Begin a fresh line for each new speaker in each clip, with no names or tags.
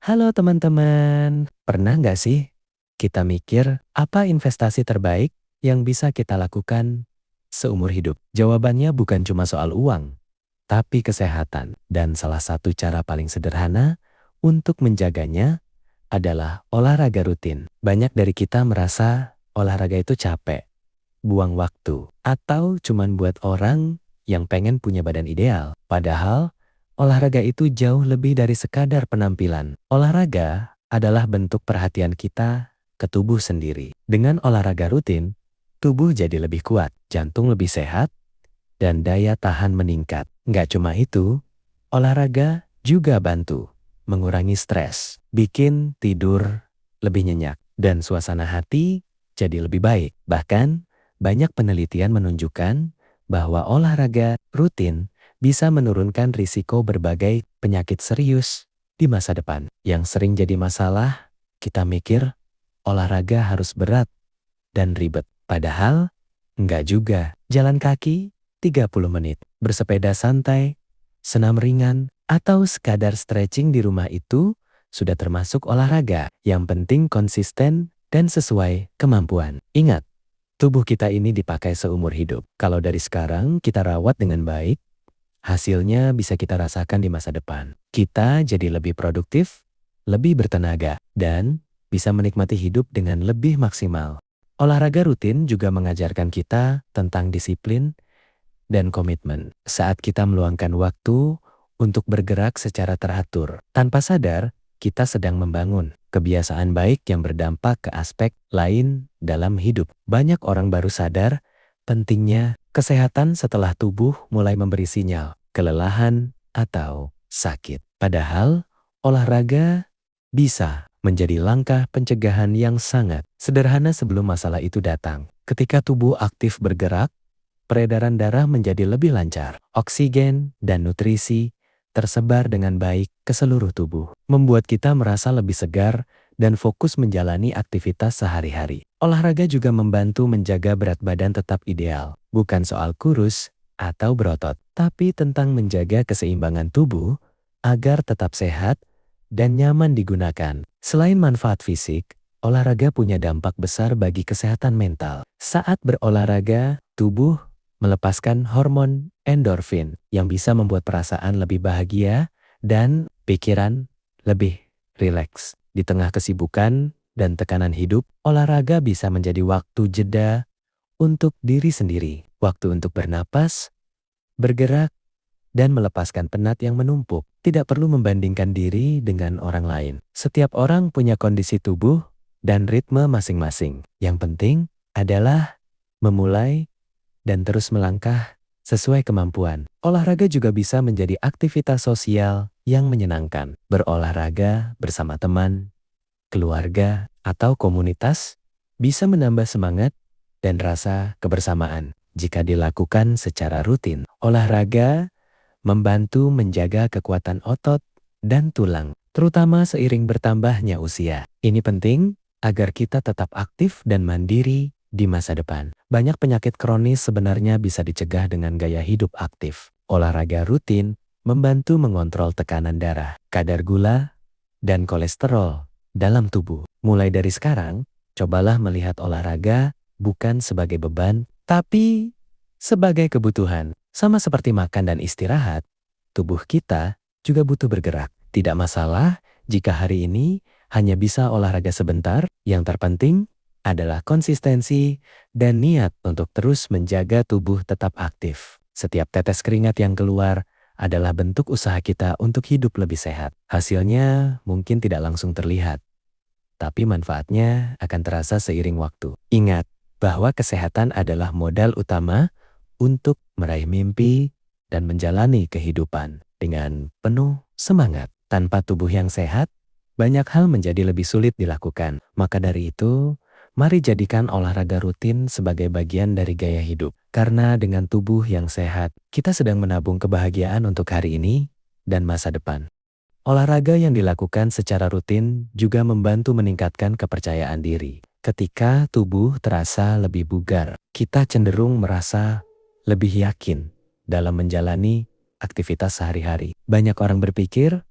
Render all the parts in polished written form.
Halo teman-teman, pernah nggak sih kita mikir apa investasi terbaik yang bisa kita lakukan seumur hidup? Jawabannya bukan cuma soal uang, tapi kesehatan. Dan salah satu cara paling sederhana untuk menjaganya adalah olahraga rutin. Banyak dari kita merasa olahraga itu capek, buang waktu, atau cuman buat orang yang pengen punya badan ideal. Padahal olahraga itu jauh lebih dari sekadar penampilan. Olahraga adalah bentuk perhatian kita ke tubuh sendiri. Dengan olahraga rutin, tubuh jadi lebih kuat, jantung lebih sehat, dan daya tahan meningkat. Nggak cuma itu, olahraga juga bantu mengurangi stres, bikin tidur lebih nyenyak, dan suasana hati jadi lebih baik. Bahkan, banyak penelitian menunjukkan bahwa olahraga rutin bisa menurunkan risiko berbagai penyakit serius di masa depan. Yang sering jadi masalah, kita mikir olahraga harus berat dan ribet. Padahal, enggak juga. Jalan kaki 30 menit, bersepeda santai, senam ringan, atau sekadar stretching di rumah itu sudah termasuk olahraga. Yang penting konsisten dan sesuai kemampuan. Ingat, tubuh kita ini dipakai seumur hidup. Kalau dari sekarang kita rawat dengan baik, hasilnya bisa kita rasakan di masa depan. Kita jadi lebih produktif, lebih bertenaga, dan bisa menikmati hidup dengan lebih maksimal. Olahraga rutin juga mengajarkan kita tentang disiplin dan komitmen. Saat kita meluangkan waktu untuk bergerak secara teratur, tanpa sadar kita sedang membangun kebiasaan baik yang berdampak ke aspek lain dalam hidup. Banyak orang baru sadar pentingnya kesehatan setelah tubuh mulai memberi sinyal kelelahan atau sakit. Padahal olahraga bisa menjadi langkah pencegahan yang sangat sederhana sebelum masalah itu datang. Ketika tubuh aktif bergerak, peredaran darah menjadi lebih lancar. Oksigen dan nutrisi tersebar dengan baik ke seluruh tubuh, membuat kita merasa lebih segar dan fokus menjalani aktivitas sehari-hari. Olahraga juga membantu menjaga berat badan tetap ideal. Bukan soal kurus atau berotot, tapi tentang menjaga keseimbangan tubuh agar tetap sehat dan nyaman digunakan. Selain manfaat fisik, olahraga punya dampak besar bagi kesehatan mental. Saat berolahraga, tubuh melepaskan hormon endorfin yang bisa membuat perasaan lebih bahagia dan pikiran lebih rileks. Di tengah kesibukan dan tekanan hidup, olahraga bisa menjadi waktu jeda untuk diri sendiri. Waktu untuk bernapas, bergerak, dan melepaskan penat yang menumpuk. Tidak perlu membandingkan diri dengan orang lain. Setiap orang punya kondisi tubuh dan ritme masing-masing. Yang penting adalah memulai dan terus melangkah sesuai kemampuan. Olahraga juga bisa menjadi aktivitas sosial yang menyenangkan. Berolahraga bersama teman, keluarga, atau komunitas bisa menambah semangat dan rasa kebersamaan. Jika dilakukan secara rutin, olahraga membantu menjaga kekuatan otot dan tulang, terutama seiring bertambahnya usia. Ini penting agar kita tetap aktif dan mandiri di masa depan. Banyak penyakit kronis sebenarnya bisa dicegah dengan gaya hidup aktif. Olahraga rutin membantu mengontrol tekanan darah, kadar gula, dan kolesterol dalam tubuh. Mulai dari sekarang, cobalah melihat olahraga bukan sebagai beban, tapi sebagai kebutuhan. Sama seperti makan dan istirahat, tubuh kita juga butuh bergerak. Tidak masalah jika hari ini hanya bisa olahraga sebentar. Yang terpenting adalah konsistensi dan niat untuk terus menjaga tubuh tetap aktif. Setiap tetes keringat yang keluar adalah bentuk usaha kita untuk hidup lebih sehat. Hasilnya mungkin tidak langsung terlihat, tapi manfaatnya akan terasa seiring waktu. Ingat bahwa kesehatan adalah modal utama untuk meraih mimpi dan menjalani kehidupan dengan penuh semangat. Tanpa tubuh yang sehat, banyak hal menjadi lebih sulit dilakukan. Maka dari itu, mari jadikan olahraga rutin sebagai bagian dari gaya hidup. Karena dengan tubuh yang sehat, kita sedang menabung kebahagiaan untuk hari ini dan masa depan. Olahraga yang dilakukan secara rutin juga membantu meningkatkan kepercayaan diri. Ketika tubuh terasa lebih bugar, kita cenderung merasa lebih yakin dalam menjalani aktivitas sehari-hari. Banyak orang berpikir,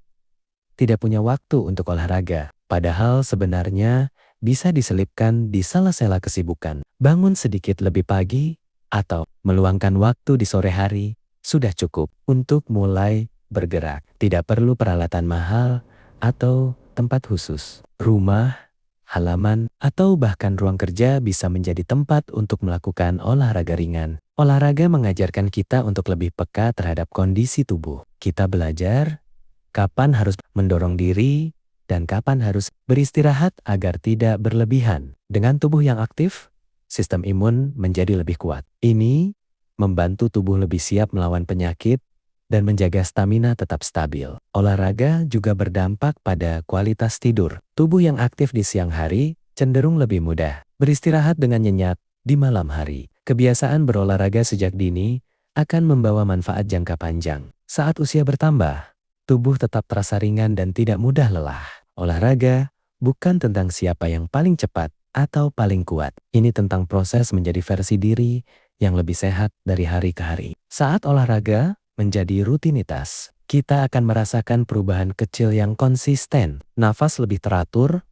tidak punya waktu untuk olahraga. Padahal sebenarnya bisa diselipkan di sela-sela kesibukan. Bangun sedikit lebih pagi atau meluangkan waktu di sore hari sudah cukup untuk mulai bergerak. Tidak perlu peralatan mahal atau tempat khusus. Rumah, halaman, atau bahkan ruang kerja bisa menjadi tempat untuk melakukan olahraga ringan. Olahraga mengajarkan kita untuk lebih peka terhadap kondisi tubuh. Kita belajar kapan harus mendorong diri dan kapan harus beristirahat agar tidak berlebihan. Dengan tubuh yang aktif, sistem imun menjadi lebih kuat. Ini membantu tubuh lebih siap melawan penyakit dan menjaga stamina tetap stabil. Olahraga juga berdampak pada kualitas tidur. Tubuh yang aktif di siang hari cenderung lebih mudah beristirahat dengan nyenyak di malam hari. Kebiasaan berolahraga sejak dini akan membawa manfaat jangka panjang. Saat usia bertambah, tubuh tetap terasa ringan dan tidak mudah lelah. Olahraga bukan tentang siapa yang paling cepat atau paling kuat. Ini tentang proses menjadi versi diri yang lebih sehat dari hari ke hari. Saat olahraga menjadi rutinitas, kita akan merasakan perubahan kecil yang konsisten. Nafas lebih teratur,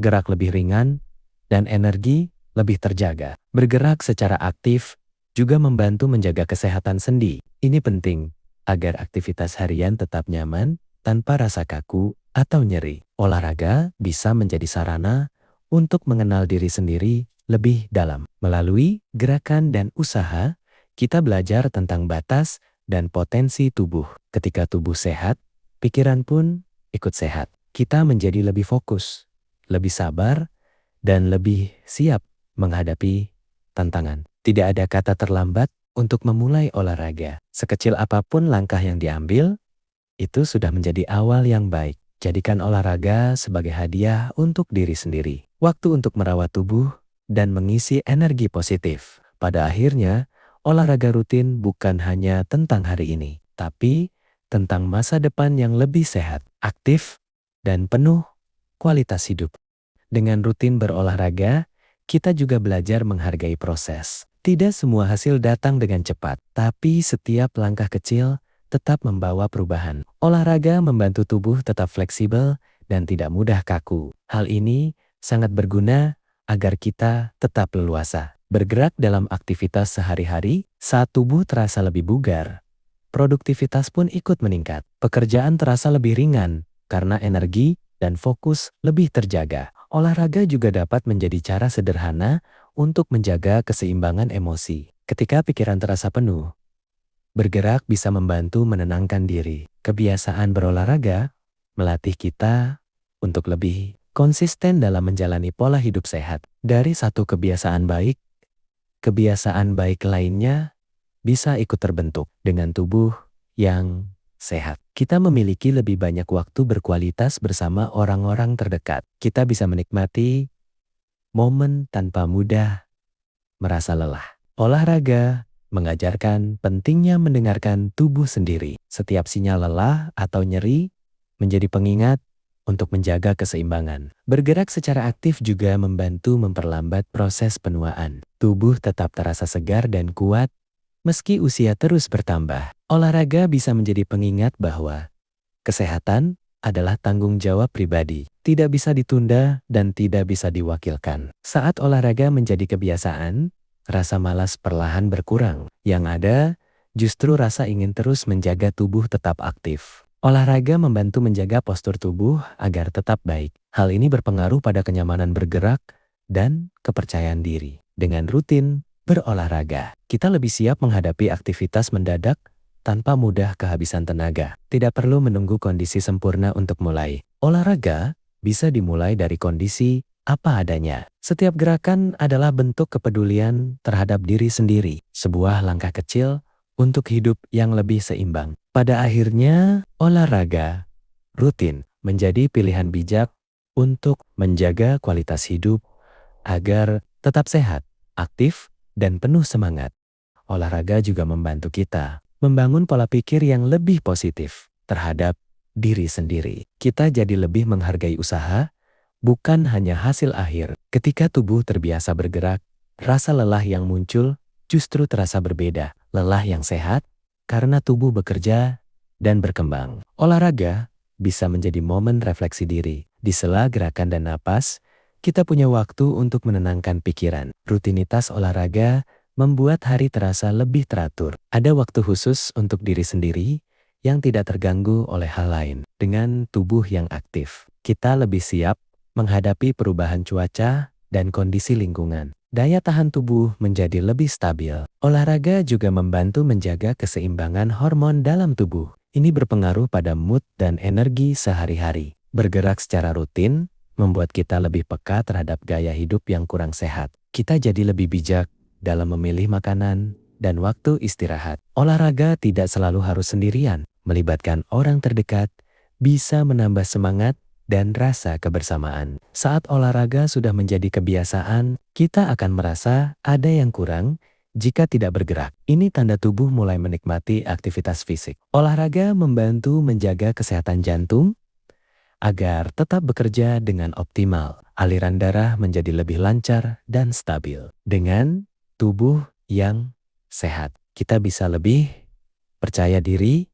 gerak lebih ringan, dan energi lebih terjaga. Bergerak secara aktif juga membantu menjaga kesehatan sendi. Ini penting agar aktivitas harian tetap nyaman tanpa rasa kaku atau nyeri. Olahraga bisa menjadi sarana untuk mengenal diri sendiri lebih dalam. Melalui gerakan dan usaha, kita belajar tentang batas dan potensi tubuh. Ketika tubuh sehat, pikiran pun ikut sehat. Kita menjadi lebih fokus, lebih sabar, dan lebih siap menghadapi tantangan. Tidak ada kata terlambat untuk memulai olahraga. Sekecil apapun langkah yang diambil, itu sudah menjadi awal yang baik. Jadikan olahraga sebagai hadiah untuk diri sendiri. Waktu untuk merawat tubuh dan mengisi energi positif. Pada akhirnya, olahraga rutin bukan hanya tentang hari ini, tapi tentang masa depan yang lebih sehat, aktif, dan penuh kualitas hidup. Dengan rutin berolahraga, kita juga belajar menghargai proses. Tidak semua hasil datang dengan cepat, tapi setiap langkah kecil tetap membawa perubahan. Olahraga membantu tubuh tetap fleksibel dan tidak mudah kaku. Hal ini sangat berguna agar kita tetap leluasa. Bergerak dalam aktivitas sehari-hari, saat tubuh terasa lebih bugar, produktivitas pun ikut meningkat. Pekerjaan terasa lebih ringan karena energi dan fokus lebih terjaga. Olahraga juga dapat menjadi cara sederhana untuk menjaga keseimbangan emosi. Ketika pikiran terasa penuh, bergerak bisa membantu menenangkan diri. Kebiasaan berolahraga melatih kita untuk lebih konsisten dalam menjalani pola hidup sehat. Dari satu kebiasaan baik lainnya bisa ikut terbentuk. Dengan tubuh yang sehat, kita memiliki lebih banyak waktu berkualitas bersama orang-orang terdekat. Kita bisa menikmati momen tanpa mudah merasa lelah. Olahraga mengajarkan pentingnya mendengarkan tubuh sendiri. Setiap sinyal lelah atau nyeri menjadi pengingat untuk menjaga keseimbangan. Bergerak secara aktif juga membantu memperlambat proses penuaan. Tubuh tetap terasa segar dan kuat meski usia terus bertambah. Olahraga bisa menjadi pengingat bahwa kesehatan adalah tanggung jawab pribadi. Tidak bisa ditunda dan tidak bisa diwakilkan. Saat olahraga menjadi kebiasaan, rasa malas perlahan berkurang. Yang ada, justru rasa ingin terus menjaga tubuh tetap aktif. Olahraga membantu menjaga postur tubuh agar tetap baik. Hal ini berpengaruh pada kenyamanan bergerak dan kepercayaan diri. Dengan rutin berolahraga, kita lebih siap menghadapi aktivitas mendadak tanpa mudah kehabisan tenaga. Tidak perlu menunggu kondisi sempurna untuk mulai. Olahraga bisa dimulai dari kondisi apa adanya. Setiap gerakan adalah bentuk kepedulian terhadap diri sendiri. Sebuah langkah kecil untuk hidup yang lebih seimbang. Pada akhirnya, olahraga rutin menjadi pilihan bijak untuk menjaga kualitas hidup agar tetap sehat, aktif, dan penuh semangat. Olahraga juga membantu kita membangun pola pikir yang lebih positif terhadap diri sendiri. Kita jadi lebih menghargai usaha, bukan hanya hasil akhir. Ketika tubuh terbiasa bergerak, rasa lelah yang muncul justru terasa berbeda. Lelah yang sehat karena tubuh bekerja dan berkembang. Olahraga bisa menjadi momen refleksi diri. Di sela gerakan dan napas, kita punya waktu untuk menenangkan pikiran. Rutinitas olahraga membuat hari terasa lebih teratur. Ada waktu khusus untuk diri sendiri yang tidak terganggu oleh hal lain. Dengan tubuh yang aktif, kita lebih siap menghadapi perubahan cuaca dan kondisi lingkungan. Daya tahan tubuh menjadi lebih stabil. Olahraga juga membantu menjaga keseimbangan hormon dalam tubuh. Ini berpengaruh pada mood dan energi sehari-hari. Bergerak secara rutin membuat kita lebih peka terhadap gaya hidup yang kurang sehat. Kita jadi lebih bijak dalam memilih makanan dan waktu istirahat. Olahraga tidak selalu harus sendirian. Melibatkan orang terdekat bisa menambah semangat dan rasa kebersamaan. Saat olahraga sudah menjadi kebiasaan, kita akan merasa ada yang kurang jika tidak bergerak. Ini tanda tubuh mulai menikmati aktivitas fisik. Olahraga membantu menjaga kesehatan jantung agar tetap bekerja dengan optimal. Aliran darah menjadi lebih lancar dan stabil. Dengan tubuh yang sehat, kita bisa lebih percaya diri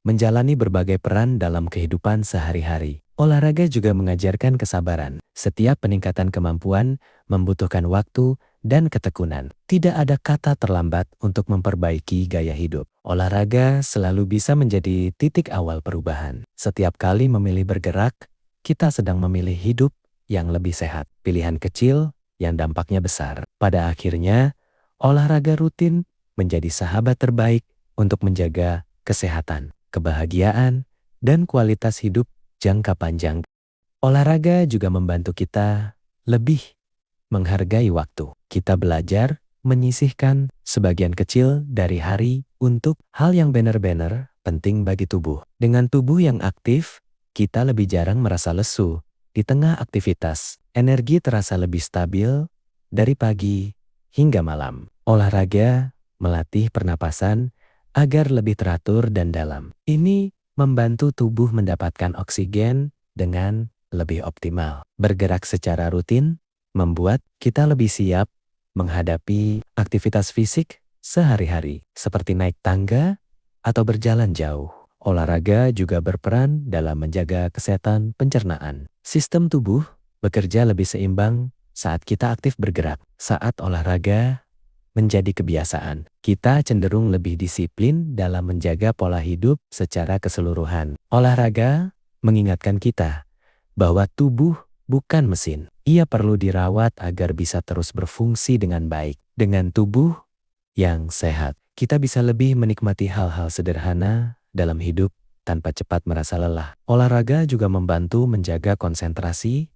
menjalani berbagai peran dalam kehidupan sehari-hari. Olahraga juga mengajarkan kesabaran. Setiap peningkatan kemampuan membutuhkan waktu dan ketekunan. Tidak ada kata terlambat untuk memperbaiki gaya hidup. Olahraga selalu bisa menjadi titik awal perubahan. Setiap kali memilih bergerak, kita sedang memilih hidup yang lebih sehat. Pilihan kecil yang dampaknya besar. Pada akhirnya, olahraga rutin menjadi sahabat terbaik untuk menjaga kesehatan, kebahagiaan, dan kualitas hidup jangka panjang. Olahraga juga membantu kita lebih menghargai waktu. Kita belajar menyisihkan sebagian kecil dari hari untuk hal yang benar-benar penting bagi tubuh. Dengan tubuh yang aktif, kita lebih jarang merasa lesu. Di tengah aktivitas, energi terasa lebih stabil dari pagi hingga malam. Olahraga melatih pernapasan agar lebih teratur dan dalam. Ini membantu tubuh mendapatkan oksigen dengan lebih optimal. Bergerak secara rutin membuat kita lebih siap menghadapi aktivitas fisik sehari-hari, seperti naik tangga atau berjalan jauh. Olahraga juga berperan dalam menjaga kesehatan pencernaan. Sistem tubuh bekerja lebih seimbang saat kita aktif bergerak. Saat olahraga menjadi kebiasaan, kita cenderung lebih disiplin dalam menjaga pola hidup secara keseluruhan. Olahraga mengingatkan kita bahwa tubuh bukan mesin. Ia perlu dirawat agar bisa terus berfungsi dengan baik. Dengan tubuh yang sehat, kita bisa lebih menikmati hal-hal sederhana dalam hidup tanpa cepat merasa lelah. Olahraga juga membantu menjaga konsentrasi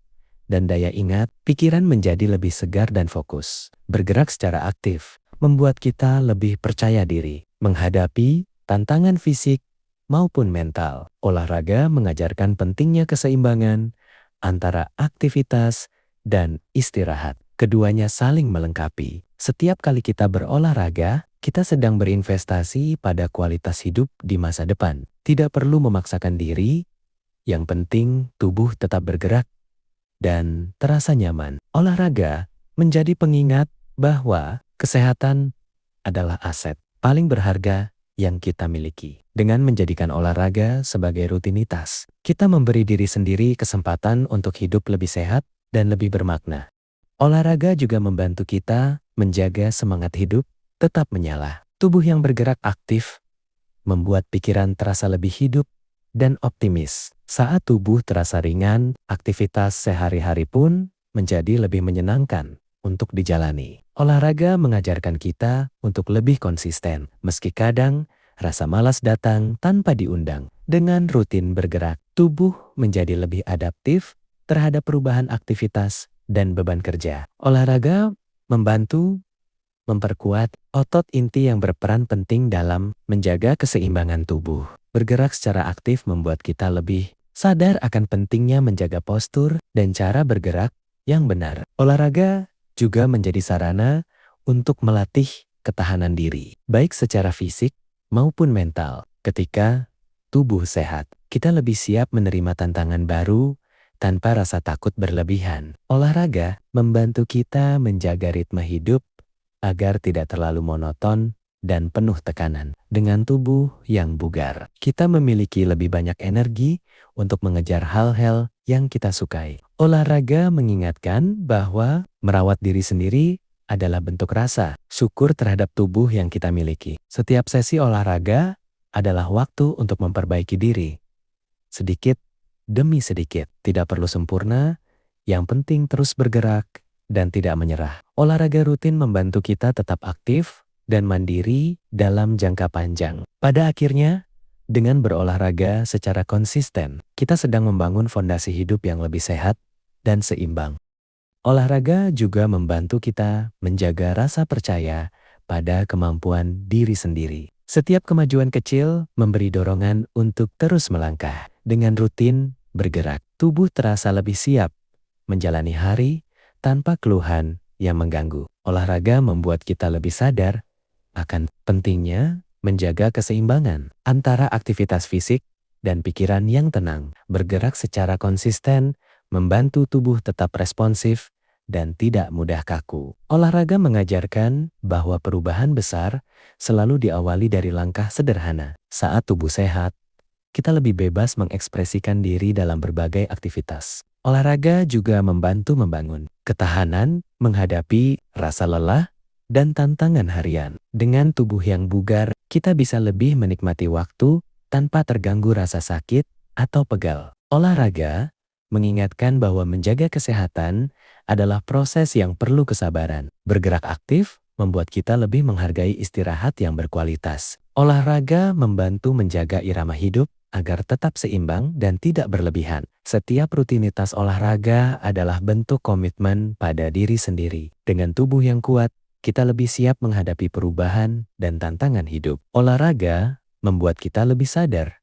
dan daya ingat. Pikiran menjadi lebih segar dan fokus. Bergerak secara aktif membuat kita lebih percaya diri menghadapi tantangan fisik maupun mental. Olahraga mengajarkan pentingnya keseimbangan antara aktivitas dan istirahat. Keduanya saling melengkapi. Setiap kali kita berolahraga, kita sedang berinvestasi pada kualitas hidup di masa depan. Tidak perlu memaksakan diri, yang penting tubuh tetap bergerak dan terasa nyaman. Olahraga menjadi pengingat bahwa kesehatan adalah aset paling berharga yang kita miliki. Dengan menjadikan olahraga sebagai rutinitas, kita memberi diri sendiri kesempatan untuk hidup lebih sehat dan lebih bermakna. Olahraga juga membantu kita menjaga semangat hidup tetap menyala. Tubuh yang bergerak aktif membuat pikiran terasa lebih hidup dan optimis. Saat tubuh terasa ringan, aktivitas sehari-hari pun menjadi lebih menyenangkan untuk dijalani. Olahraga mengajarkan kita untuk lebih konsisten, meski kadang rasa malas datang tanpa diundang. Dengan rutin bergerak, tubuh menjadi lebih adaptif terhadap perubahan aktivitas dan beban kerja. Olahraga membantu memperkuat otot inti yang berperan penting dalam menjaga keseimbangan tubuh. Bergerak secara aktif membuat kita lebih sadar akan pentingnya menjaga postur dan cara bergerak yang benar. Olahraga juga menjadi sarana untuk melatih ketahanan diri, baik secara fisik maupun mental. Ketika tubuh sehat, kita lebih siap menerima tantangan baru tanpa rasa takut berlebihan. Olahraga membantu kita menjaga ritme hidup agar tidak terlalu monoton dan penuh tekanan. Dengan tubuh yang bugar, kita memiliki lebih banyak energi untuk mengejar hal-hal yang kita sukai. Olahraga mengingatkan bahwa merawat diri sendiri adalah bentuk rasa syukur terhadap tubuh yang kita miliki. Setiap sesi olahraga adalah waktu untuk memperbaiki diri. Sedikit demi sedikit, tidak perlu sempurna, yang penting terus bergerak dan tidak menyerah. Olahraga rutin membantu kita tetap aktif dan mandiri dalam jangka panjang. Pada akhirnya, dengan berolahraga secara konsisten, kita sedang membangun fondasi hidup yang lebih sehat dan seimbang. Olahraga juga membantu kita menjaga rasa percaya pada kemampuan diri sendiri. Setiap kemajuan kecil memberi dorongan untuk terus melangkah. Dengan rutin bergerak, tubuh terasa lebih siap menjalani hari tanpa keluhan yang mengganggu. Olahraga membuat kita lebih sadar akan pentingnya menjaga keseimbangan antara aktivitas fisik dan pikiran yang tenang. Bergerak secara konsisten membantu tubuh tetap responsif dan tidak mudah kaku. Olahraga mengajarkan bahwa perubahan besar selalu diawali dari langkah sederhana. Saat tubuh sehat, kita lebih bebas mengekspresikan diri dalam berbagai aktivitas. Olahraga juga membantu membangun ketahanan menghadapi rasa lelah dan tantangan harian. Dengan tubuh yang bugar, kita bisa lebih menikmati waktu tanpa terganggu rasa sakit atau pegal. Olahraga mengingatkan bahwa menjaga kesehatan adalah proses yang perlu kesabaran. Bergerak aktif membuat kita lebih menghargai istirahat yang berkualitas. Olahraga membantu menjaga irama hidup agar tetap seimbang dan tidak berlebihan. Setiap rutinitas olahraga adalah bentuk komitmen pada diri sendiri. Dengan tubuh yang kuat, kita lebih siap menghadapi perubahan dan tantangan hidup. Olahraga membuat kita lebih sadar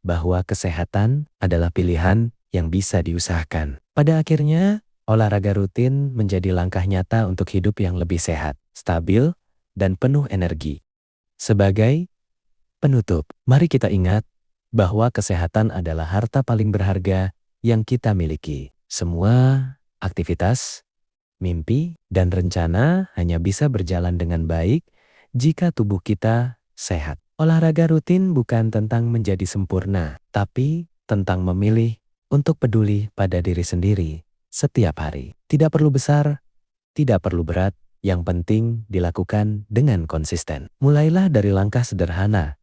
bahwa kesehatan adalah pilihan yang bisa diusahakan. Pada akhirnya, olahraga rutin menjadi langkah nyata untuk hidup yang lebih sehat, stabil, dan penuh energi. Sebagai penutup, mari kita ingat bahwa kesehatan adalah harta paling berharga yang kita miliki. Semua aktivitas, mimpi, dan rencana hanya bisa berjalan dengan baik jika tubuh kita sehat. Olahraga rutin bukan tentang menjadi sempurna, tapi tentang memilih untuk peduli pada diri sendiri setiap hari. Tidak perlu besar, tidak perlu berat, yang penting dilakukan dengan konsisten. Mulailah dari langkah sederhana,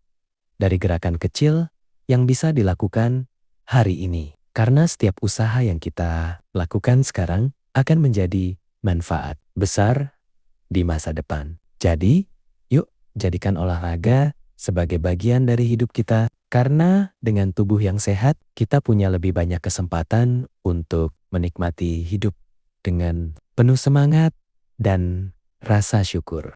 dari gerakan kecil yang bisa dilakukan hari ini. Karena setiap usaha yang kita lakukan sekarang akan menjadi manfaat besar di masa depan. Jadi, yuk jadikan olahraga sebagai bagian dari hidup kita. Karena dengan tubuh yang sehat, kita punya lebih banyak kesempatan untuk menikmati hidup dengan penuh semangat dan rasa syukur.